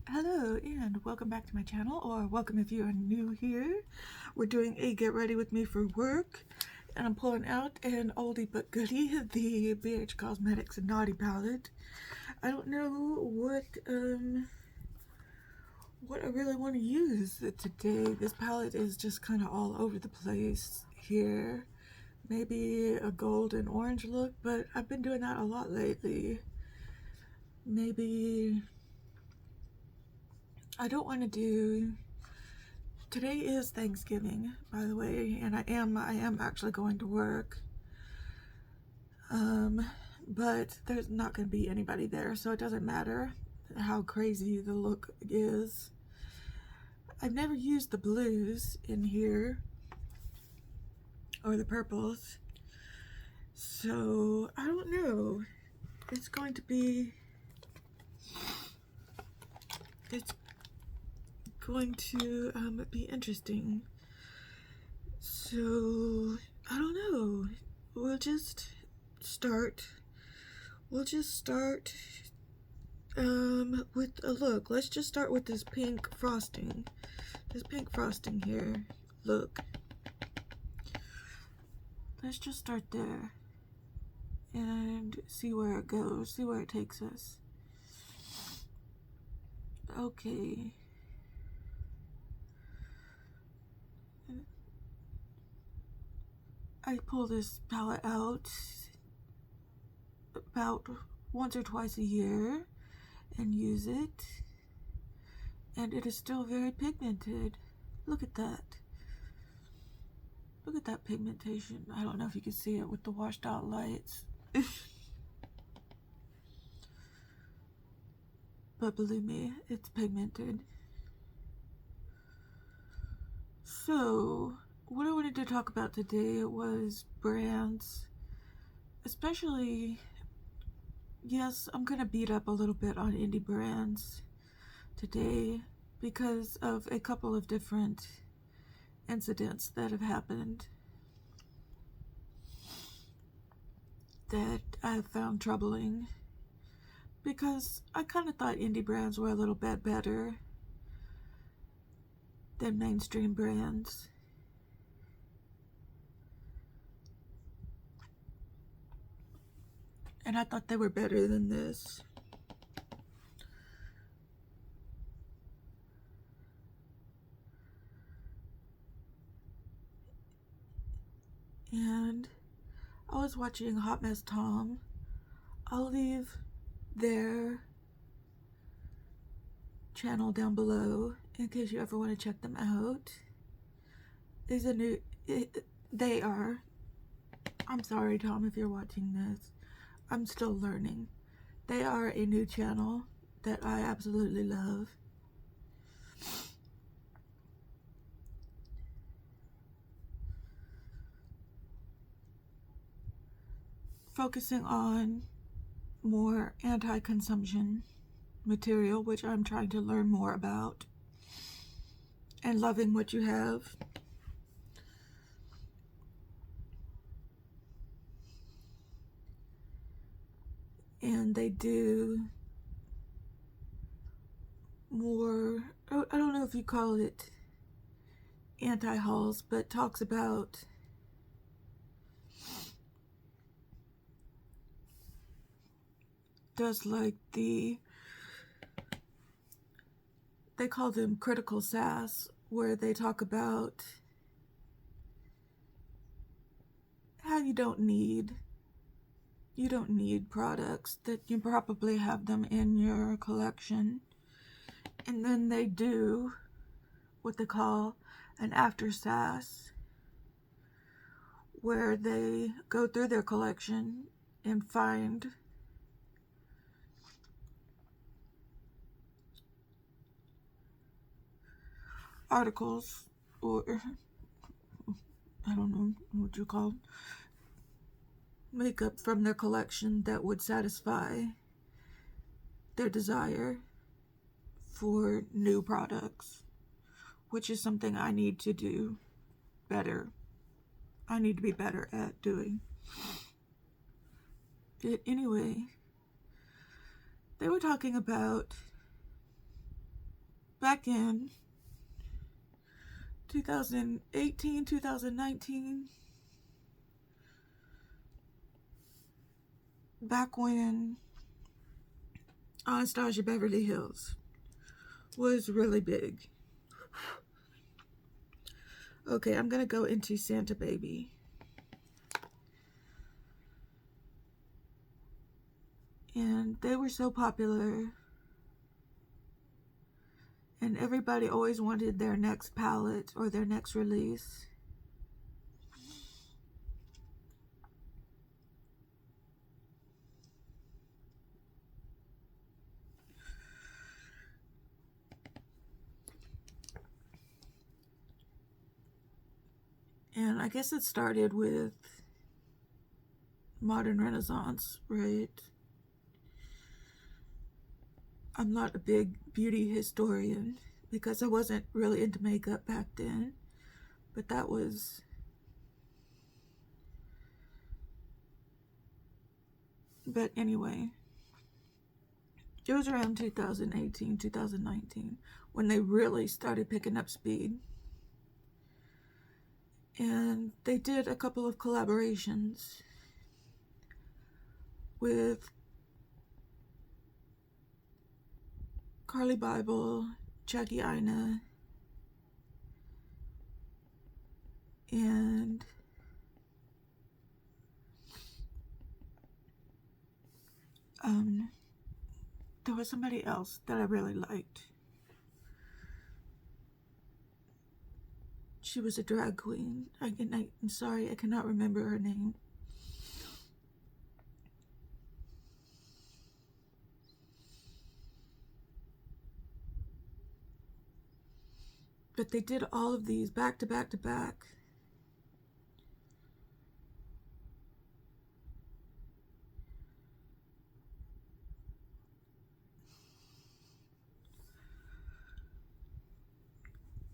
Hello and welcome back to my channel, or welcome if you are new here. We're doing a get ready with me for work, and I'm pulling out an oldie but goodie, the BH Cosmetics Naughty Palette. I don't know what I really want to use today. This palette is just kind of all over the place here. Maybe a gold and orange look, but I've been doing that a lot lately. Maybe I don't want to do. Today is Thanksgiving, by the way, and I am actually going to work. But there's not going to be anybody there, so it doesn't matter how crazy the look is. I've never used the blues in here or the purples, so I don't know. It's going to be be interesting. So I don't know. We'll just start with a look. Let's just start with this pink frosting. This pink frosting here. Look. Let's just start there and see where it goes, see where it takes us. Okay. I pull this palette out about once or twice a year and use it, and it is still very pigmented. Look at that. Look at that pigmentation. I don't know if you can see it with the washed out lights. But believe me, it's pigmented. So what I wanted to talk about today was brands, especially, yes, I'm gonna beat up a little bit on indie brands today because of a couple of different incidents that have happened that I've found troubling, because I kind of thought indie brands were a little bit better than mainstream brands. And I thought they were better than this. And I was watching Hot Mess Tom. I'll leave their channel down below in case you ever want to check them out. I'm sorry, Tom, if you're watching this. I'm still learning. They are a new channel that I absolutely love. Focusing on more anti-consumption material, which I'm trying to learn more about, and loving what you have. And they do more, I don't know if you call it anti-hauls, but talks about they call them critical sass, where they talk about how you don't need products, that you probably have them in your collection. And then they do what they call an after sass, where they go through their collection and find articles, or I don't know what you call makeup from their collection that would satisfy their desire for new products, which is something I need to do better. I need to be better at doing. But anyway, they were talking about back in 2018, 2019, back when Anastasia Beverly Hills was really big. Okay, I'm gonna go into Santa Baby. And they were so popular. And everybody always wanted their next palette or their next release. And I guess it started with Modern Renaissance, right? I'm not a big beauty historian because I wasn't really into makeup back then, but that was but anyway, it was around 2018, 2019 when they really started picking up speed. And they did a couple of collaborations with Carly Bible, Chucky Ina, and there was somebody else that I really liked. She was a drag queen. I'm sorry, I cannot remember her name. But they did all of these back to back to back.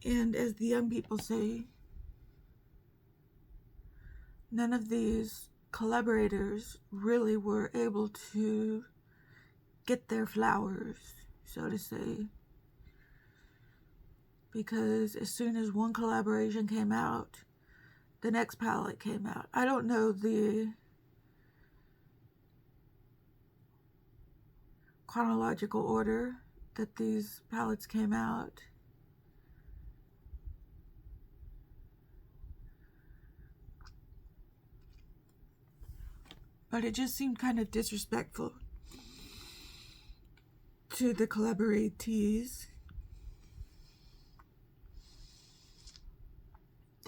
And as the young people say, none of these collaborators really were able to get their flowers, so to say. Because as soon as one collaboration came out, the next palette came out. I don't know the chronological order that these palettes came out. But it just seemed kind of disrespectful to the collaboratees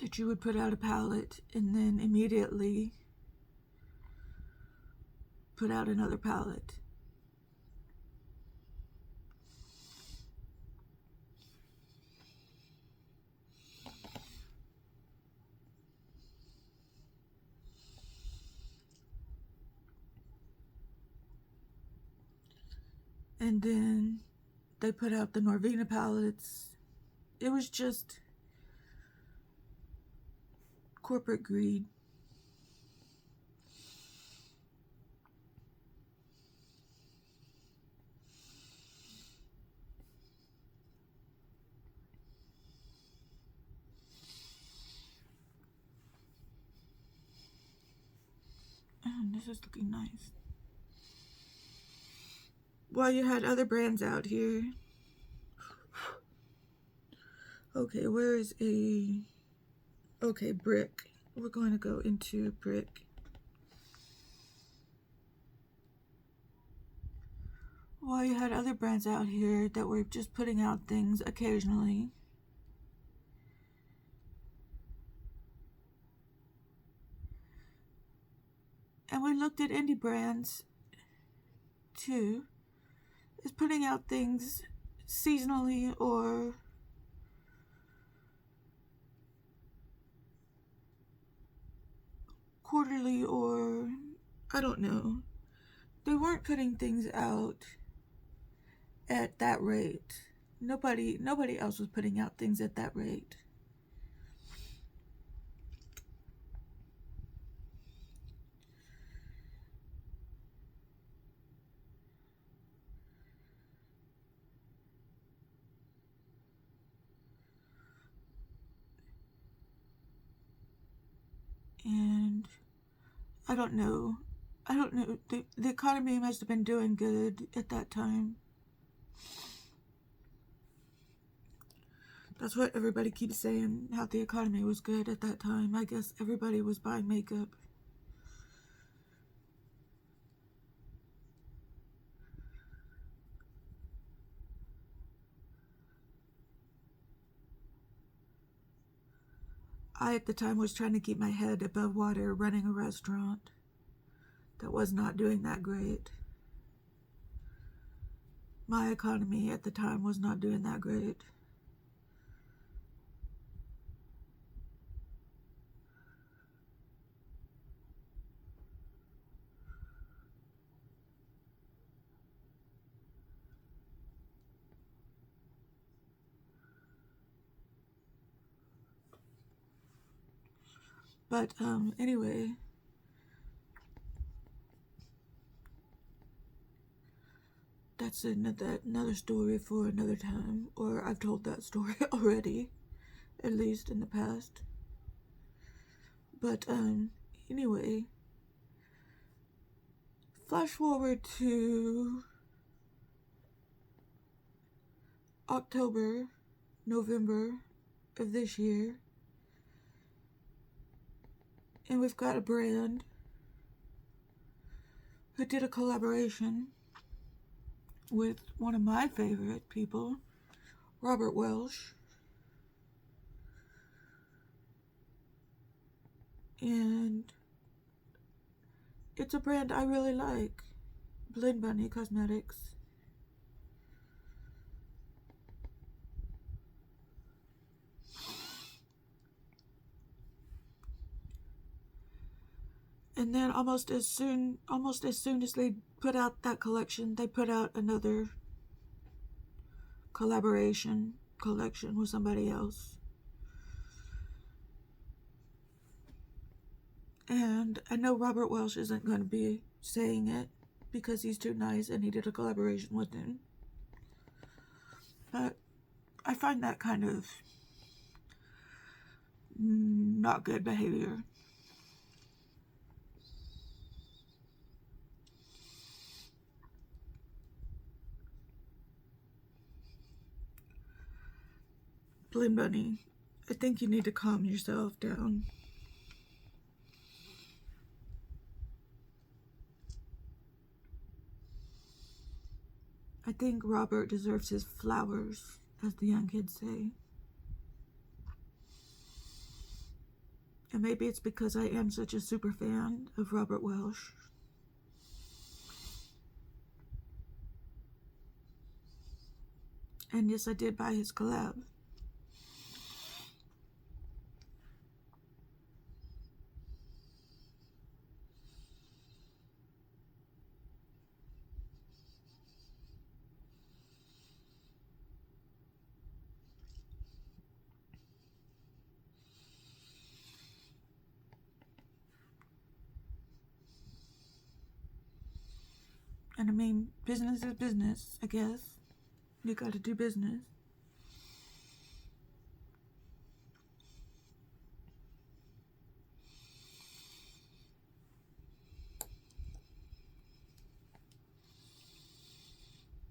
that you would put out a palette and then immediately put out another palette. And then they put out the Norvina palettes. It was just corporate greed. And this is looking nice. While you had other brands out here. Okay, where is a... Okay, Brick. We're going to go into Brick. While you had other brands out here that were just putting out things occasionally. And we looked at indie brands too, is putting out things seasonally or quarterly, or I don't know. They weren't putting things out at that rate. Nobody else was putting out things at that rate. I don't know. I don't know. The economy must have been doing good at that time. That's what everybody keeps saying, how the economy was good at that time. I guess everybody was buying makeup. I, at the time, was trying to keep my head above water running a restaurant that was not doing that great. My economy at the time was not doing that great. But anyway, that's another story for another time. Or I've told that story already, at least in the past. But anyway, flash forward to October, November of this year, and we've got a brand who did a collaboration with one of my favorite people, Robert Welsh. And it's a brand I really like, Blind Bunny Cosmetics. And then almost as soon as they put out that collection, they put out another collaboration collection with somebody else. And I know Robert Welsh isn't going to be saying it because he's too nice and he did a collaboration with him. But I find that kind of not good behavior. Blind Bunny, I think you need to calm yourself down. I think Robert deserves his flowers, as the young kids say. And maybe it's because I am such a super fan of Robert Welsh. And yes, I did buy his collab. And I mean, business is business, I guess. You gotta do business.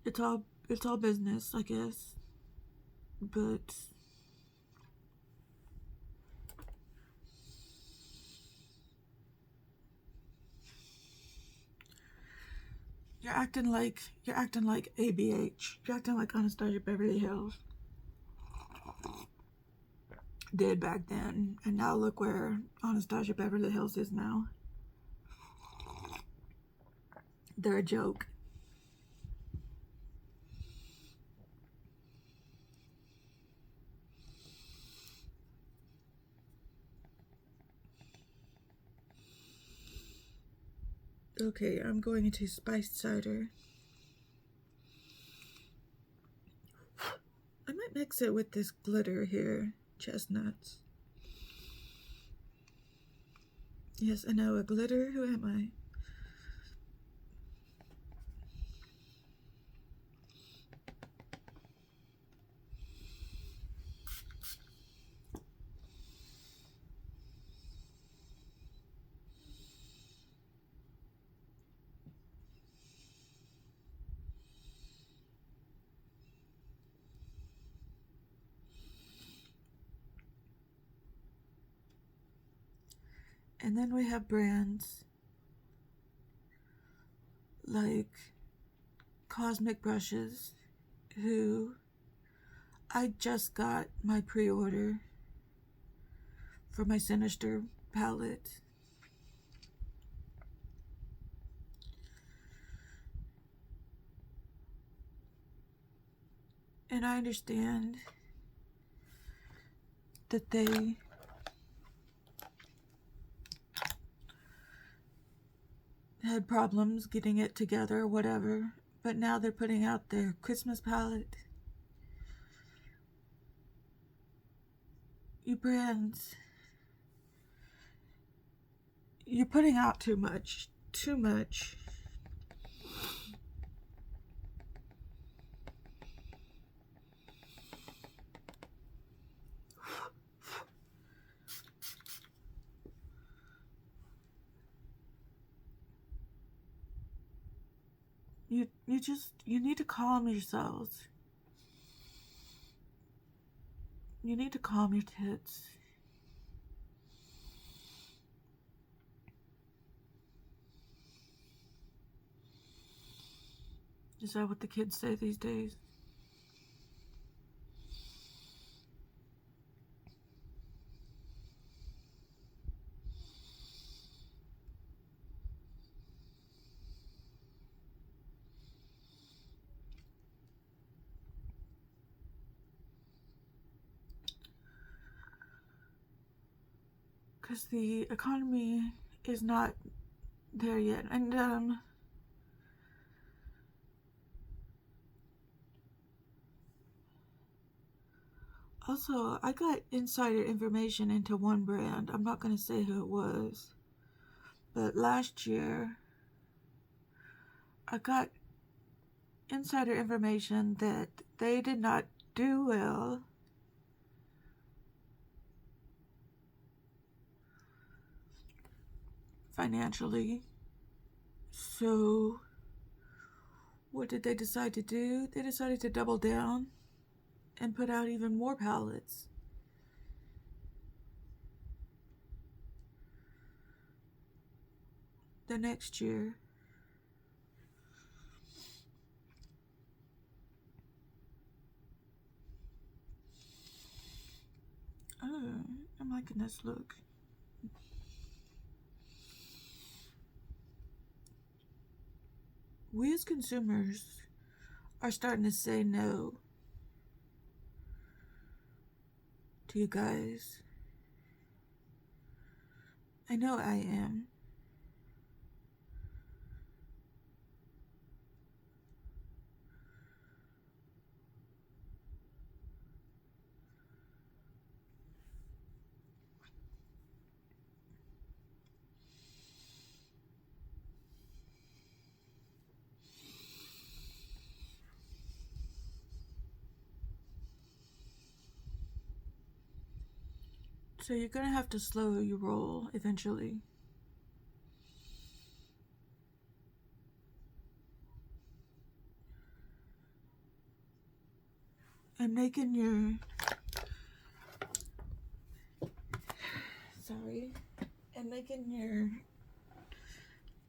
It's all business, I guess. But you're acting like ABH. You're acting like Anastasia Beverly Hills did back then, and now look where Anastasia Beverly Hills is now. They're a joke. Okay, I'm going into spiced cider. I might mix it with this glitter here, chestnuts. Yes, I know, a glitter? Who am I? And then we have brands like Cosmic Brushes, who I just got my pre-order for my Sinister palette. And I understand that they had problems getting it together, whatever, but now they're putting out their Christmas palette. You brands, you're putting out too much. You need to calm yourselves. You need to calm your tits. Is that what the kids say these days? Because the economy is not there yet. And also, I got insider information into one brand. I'm not going to say who it was, but last year I got insider information that they did not do well financially. So what did they decide to do? They decided to double down and put out even more palettes. The next year. Oh, I'm liking this look. We as consumers are starting to say no to you guys. I know I am. So you're gonna have to slow your roll eventually. And making your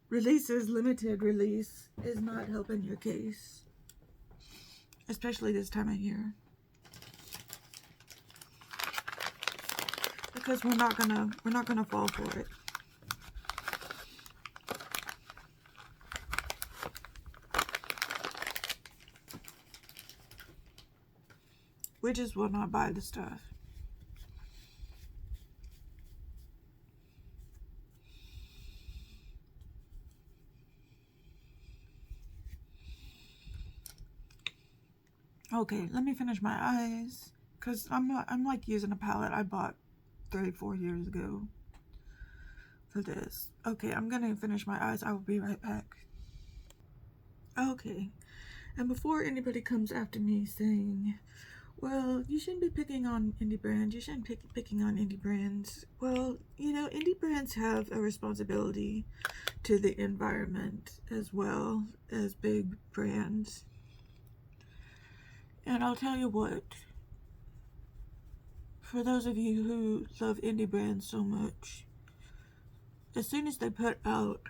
releases limited release is not helping your case, especially this time of year, because we're not gonna fall for it. We just will not buy the stuff. Okay, let me finish my eyes, because I'm like using a palette I bought 34 years ago for this. Okay, I'm gonna finish my eyes. I will be right back. Okay, and before anybody comes after me saying, well, you shouldn't be picking on indie brands, you shouldn't be picking on indie brands. Well, you know, indie brands have a responsibility to the environment as well as big brands. And I'll tell you what, for those of you who love indie brands so much, as soon as they put out,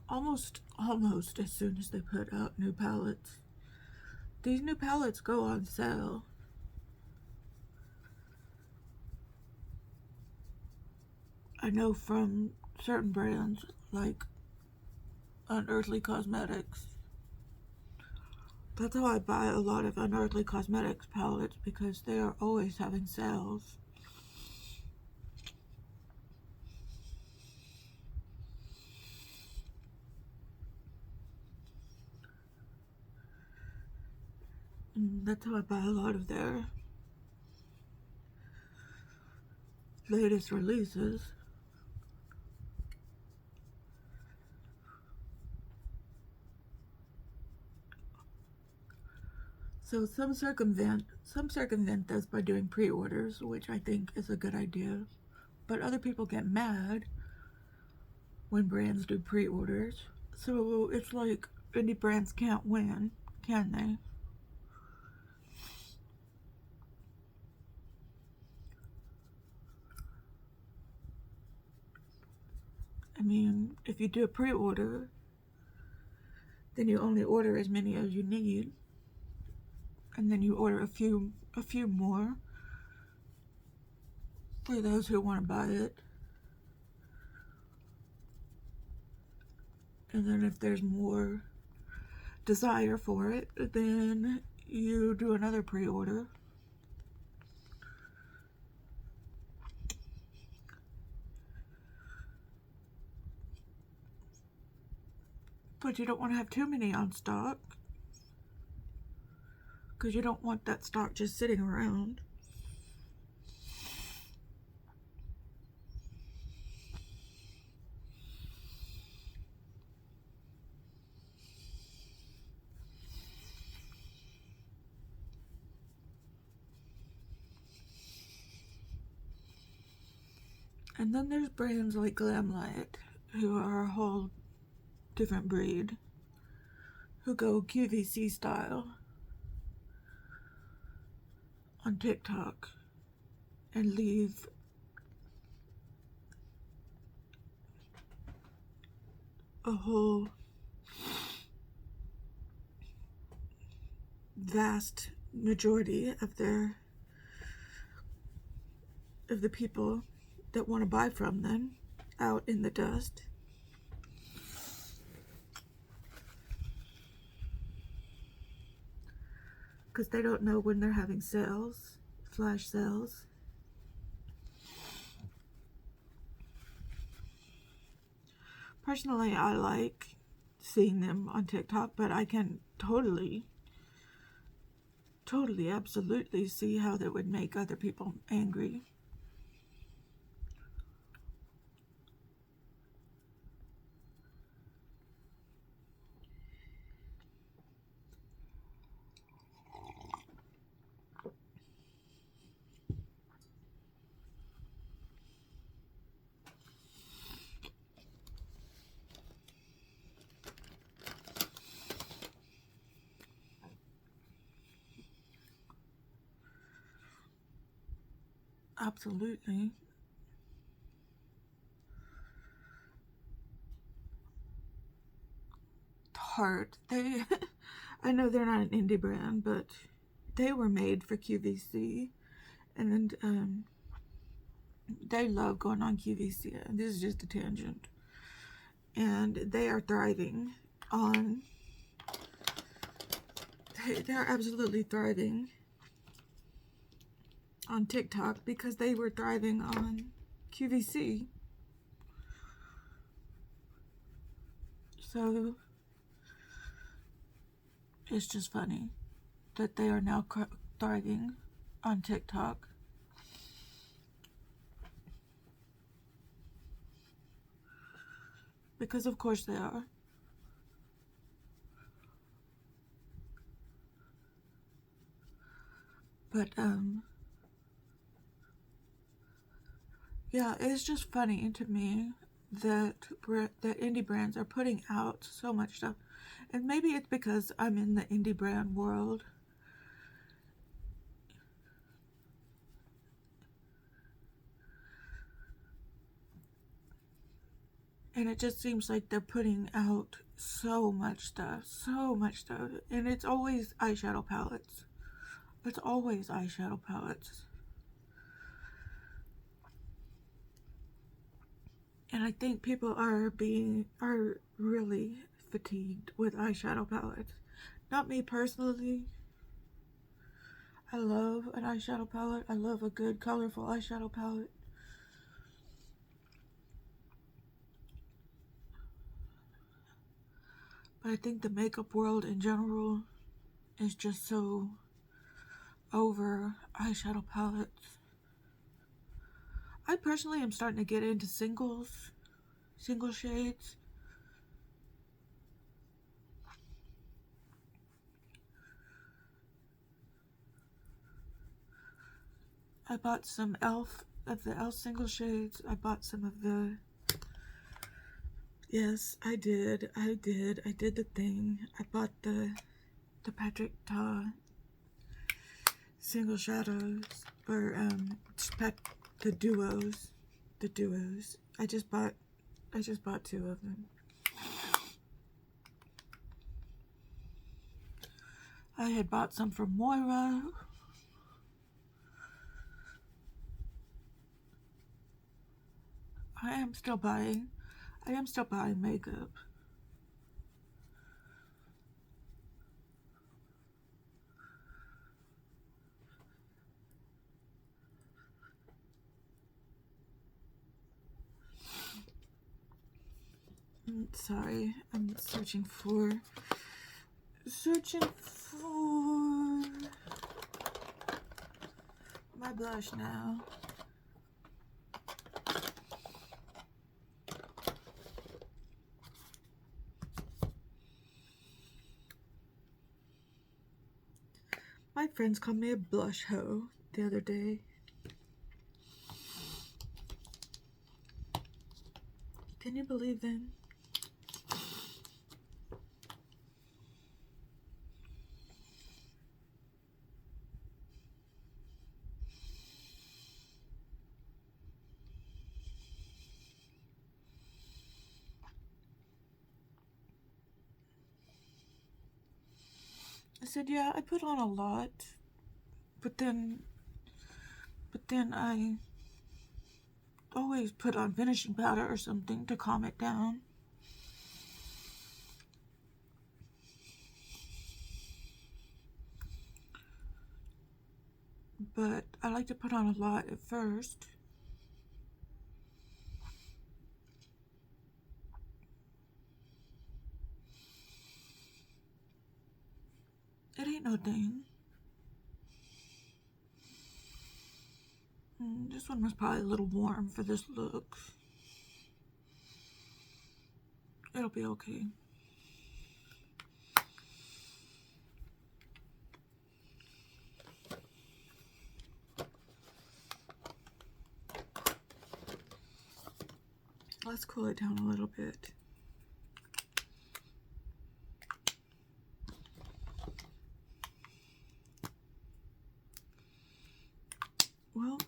almost as soon as they put out new palettes, these new palettes go on sale. I know from certain brands like Unearthly Cosmetics. That's how I buy a lot of Unearthly Cosmetics palettes, because they are always having sales. And that's how I buy a lot of their latest releases. So some circumvent this by doing pre-orders, which I think is a good idea. But other people get mad when brands do pre-orders. So it's like indie brands can't win, can they? I mean, if you do a pre-order, then you only order as many as you need, and then you order a few more for those who want to buy it. And then if there's more desire for it, then you do another pre-order. But you don't want to have too many on stock, because you don't want that stock just sitting around. And then there's brands like Glamlight, who are a whole different breed, who go QVC style on TikTok and leave a whole vast majority of the people that want to buy from them out in the dust. Because they don't know when they're having sales, flash sales. Personally, I like seeing them on TikTok, but I can totally, absolutely see how that would make other people angry. Absolutely. Tarte, I know they're not an indie brand, but they were made for QVC, and they love going on QVC. This is just a tangent. And they are thriving on, they're absolutely thriving on TikTok because they were thriving on QVC. So it's just funny that they are now thriving on TikTok. Because of course they are. But yeah, it's just funny to me that indie brands are putting out so much stuff. And maybe it's because I'm in the indie brand world. And it just seems like they're putting out so much stuff, and it's always eyeshadow palettes. It's always eyeshadow palettes. And I think people are really fatigued with eyeshadow palettes. Not me personally. I love an eyeshadow palette. I love a good colorful eyeshadow palette. But I think the makeup world in general is just so over eyeshadow palettes. I personally am starting to get into single shades. I bought some of the e.l.f. single shades. I bought some of the... Yes, I did the thing. I bought the Patrick Ta single shadows, or the duos. I just bought 2 of them. I had bought some from Moira. I am still buying makeup. Sorry, I'm searching for my blush now. My friends called me a blush hoe the other day. Can you believe them? I said, yeah, I put on a lot, but then I always put on finishing powder or something to calm it down. But I like to put on a lot at first. It ain't no thing. This one was probably a little warm for this look. It'll be okay. Let's cool it down a little bit. Well,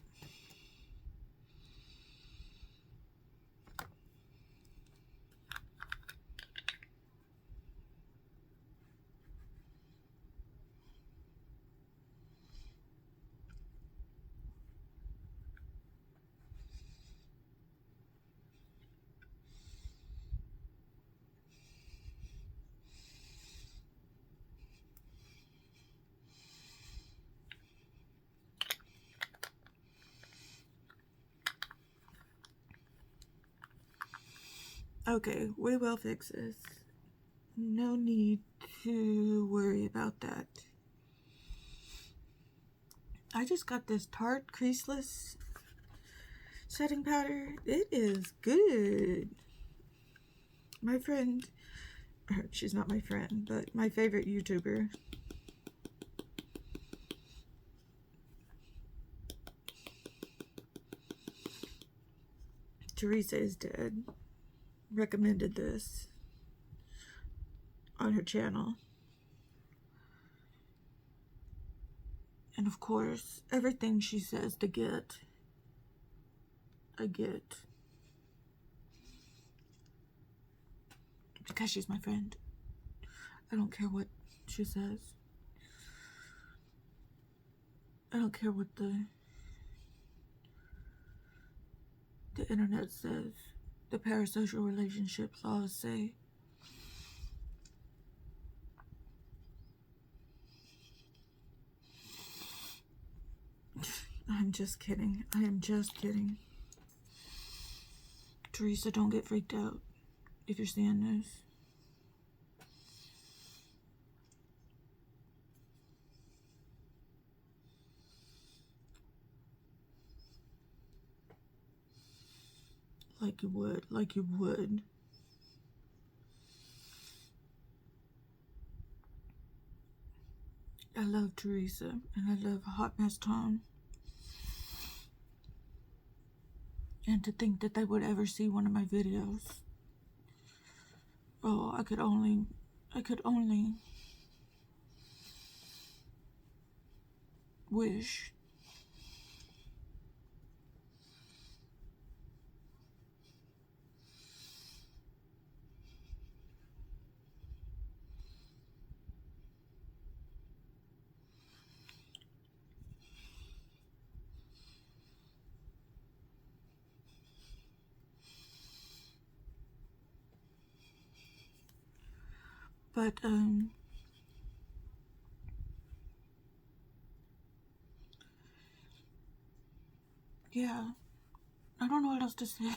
okay, we will fix this. No need to worry about that. I just got this Tarte Creaseless setting powder. It is good. My friend, she's not my friend, but my favorite YouTuber, Teresa is dead, recommended this on her channel. And of course, everything she says to get, I get. because she's my friend. I don't care what she says. I don't care what the internet says. The parasocial relationships laws say. I'm just kidding. I am just kidding. Teresa, don't get freaked out if you're seeing this. Like you would. Like you would. I love Teresa, and I love Hot Mess Tom. And to think that they would ever see one of my videos. Oh, I could only wish. But, yeah, I don't know what else to say.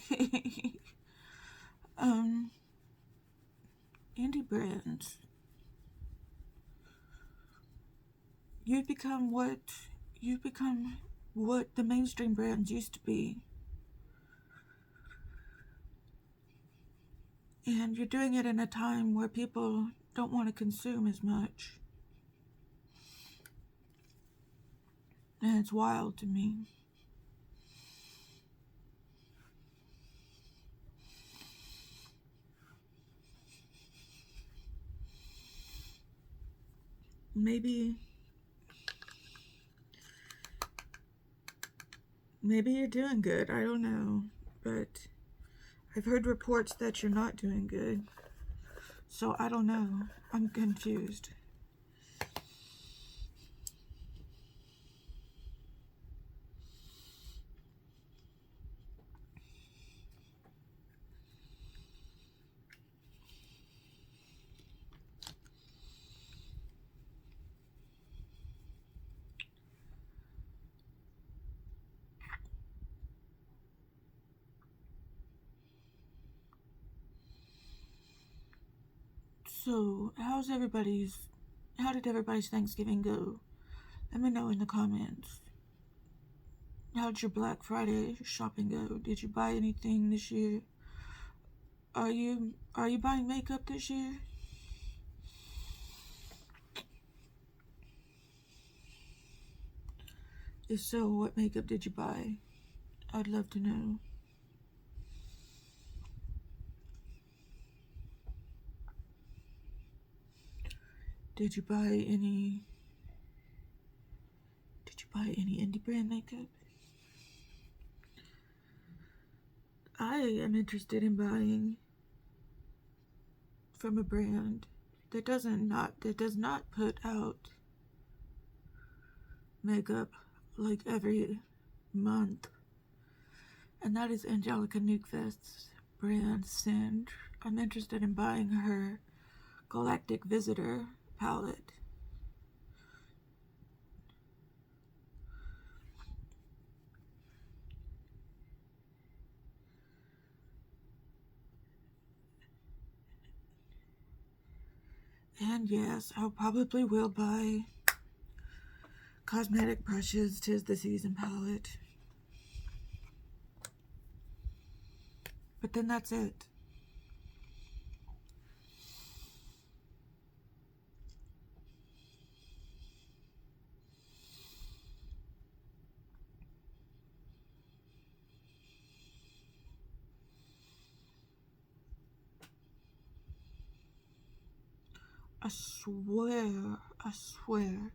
Indie brands. You've become what the mainstream brands used to be. And you're doing it in a time where people don't want to consume as much. And it's wild to me. Maybe you're doing good. I don't know. But I've heard reports that you're not doing good. So I don't know. I'm confused. So, how did everybody's Thanksgiving go? Let me know in the comments. How'd your Black Friday shopping go? Did you buy anything this year? Are you buying makeup this year? If so, what makeup did you buy? I'd love to know. Did you buy any indie brand makeup? I am interested in buying from a brand that does not put out makeup like every month, and that is Angelica Newquist's brand Send. I'm interested in buying her Galactic Visitor palette. And yes, I probably will buy Cosmetic Brushes 'Tis the Season palette. But then that's it. I swear.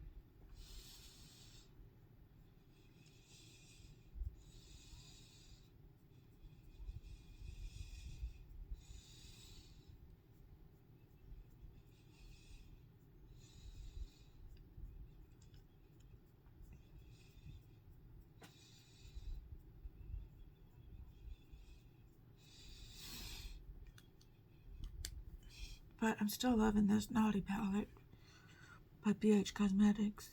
But I'm still loving this Naughty palette by BH Cosmetics.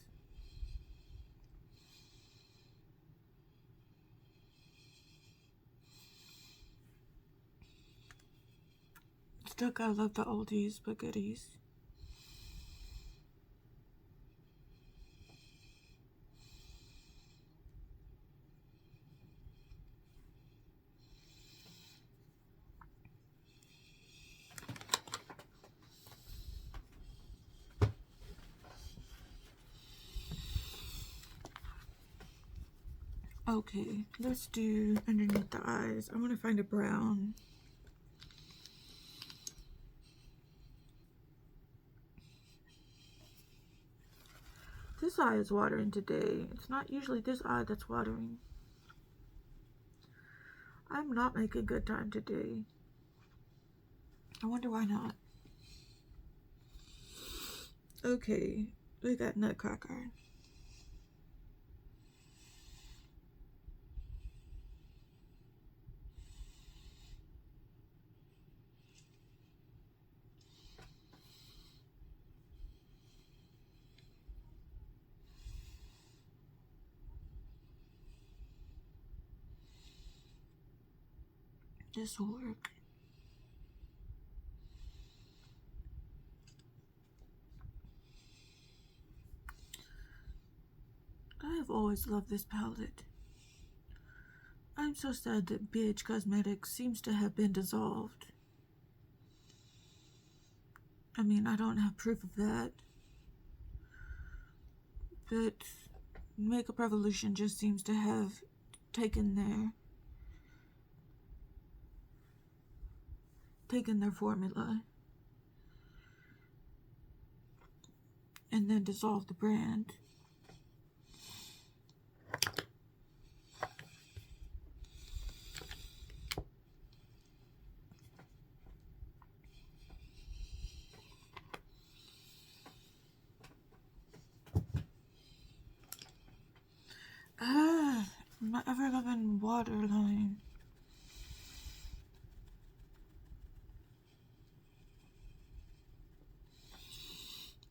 Still gotta love the oldies but goodies. Okay, let's do underneath the eyes. I want to find a brown. This eye is watering today. It's not usually this eye that's watering. I'm not making good time today. I wonder why not. Okay, we got Nutcracker. This will work. I have always loved this palette. I'm so sad that BH Cosmetics seems to have been dissolved. I mean, I don't have proof of that. But Makeup Revolution just seems to have taken their formula and then dissolved the brand. My ever-loving waterline.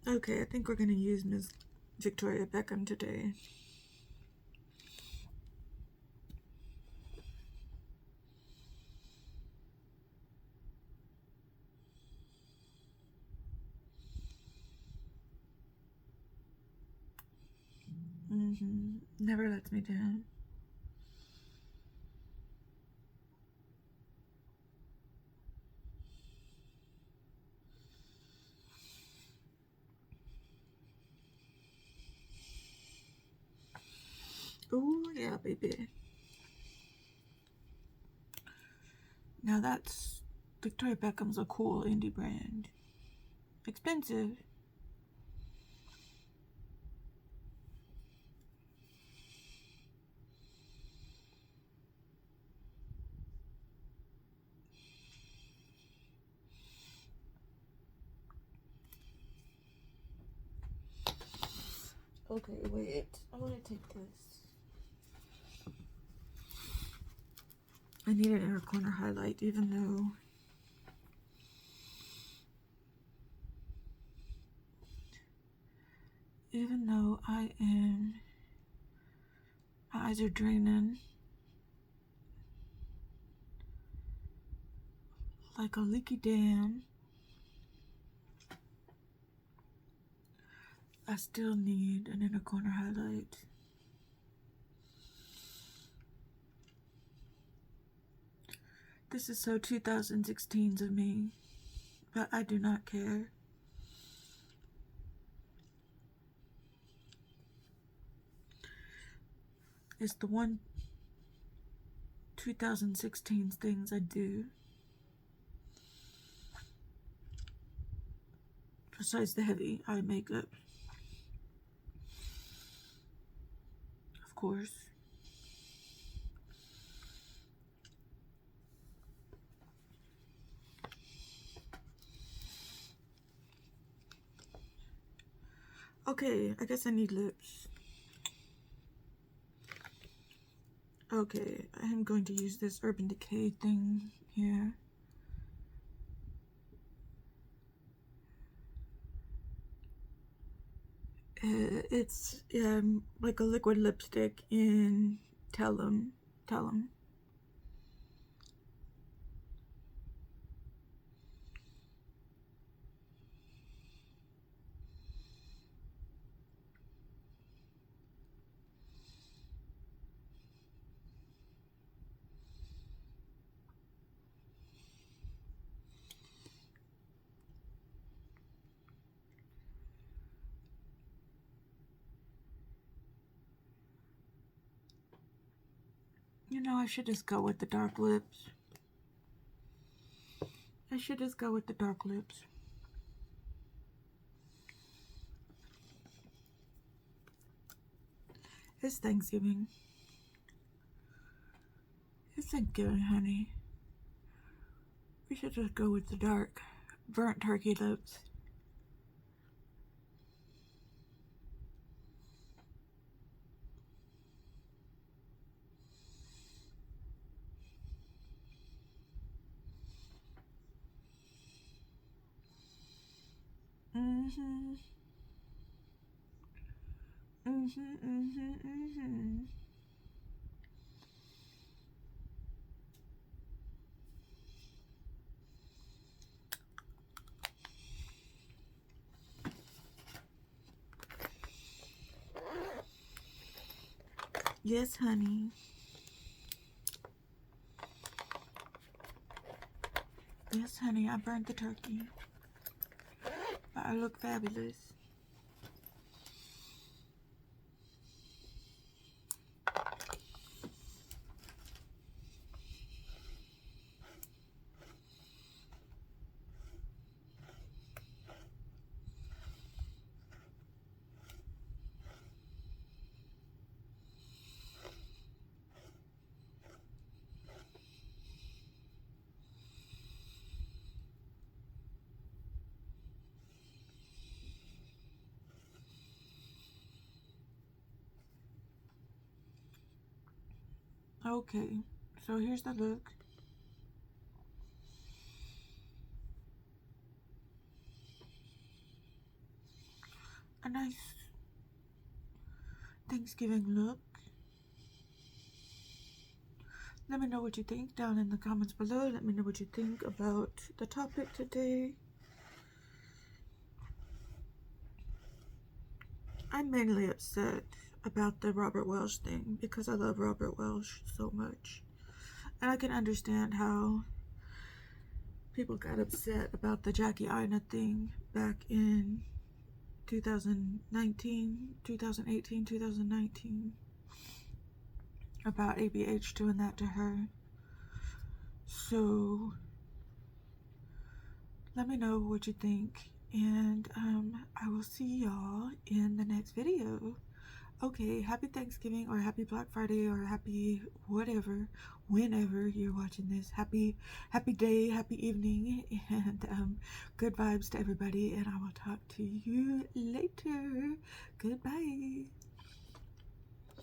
Okay, I think we're gonna use Miss Victoria Beckham today. Never lets me down. Oh yeah, baby. Now that's Victoria Beckham's a cool indie brand. Expensive. Okay, wait. I want to take this. I need an inner corner highlight, even though my eyes are draining like a leaky dam. I still need an inner corner highlight. This is so 2016s of me, but I do not care. It's the one 2016 things I do. Besides the heavy eye makeup. Of course. Okay, I guess I need lips. Okay, I'm going to use this Urban Decay thing here. It's like a liquid lipstick in Tell 'em. Tell 'em. You know, I should just go with the dark lips. I should just go with the dark lips. It's Thanksgiving. It's Thanksgiving, honey. We should just go with the dark, burnt turkey lips. Mm-hmm. Mm-hmm, mm-hmm, mm-hmm. Yes, honey. Yes, honey, I burnt the turkey. But I look fabulous. Okay, so here's the look. A nice Thanksgiving look. Let me know what you think down in the comments below. Let me know what you think about the topic today. I'm mainly upset about the Robert Welsh thing because I love Robert Welsh so much. And I can understand how people got upset about the Jackie Aina thing back in 2019, 2018, 2019. About ABH doing that to her. So let me know what you think, and I will see y'all in the next video. Okay, happy Thanksgiving or happy Black Friday or happy whatever, whenever you're watching this. Happy day, happy evening, and good vibes to everybody, and I will talk to you later. Goodbye.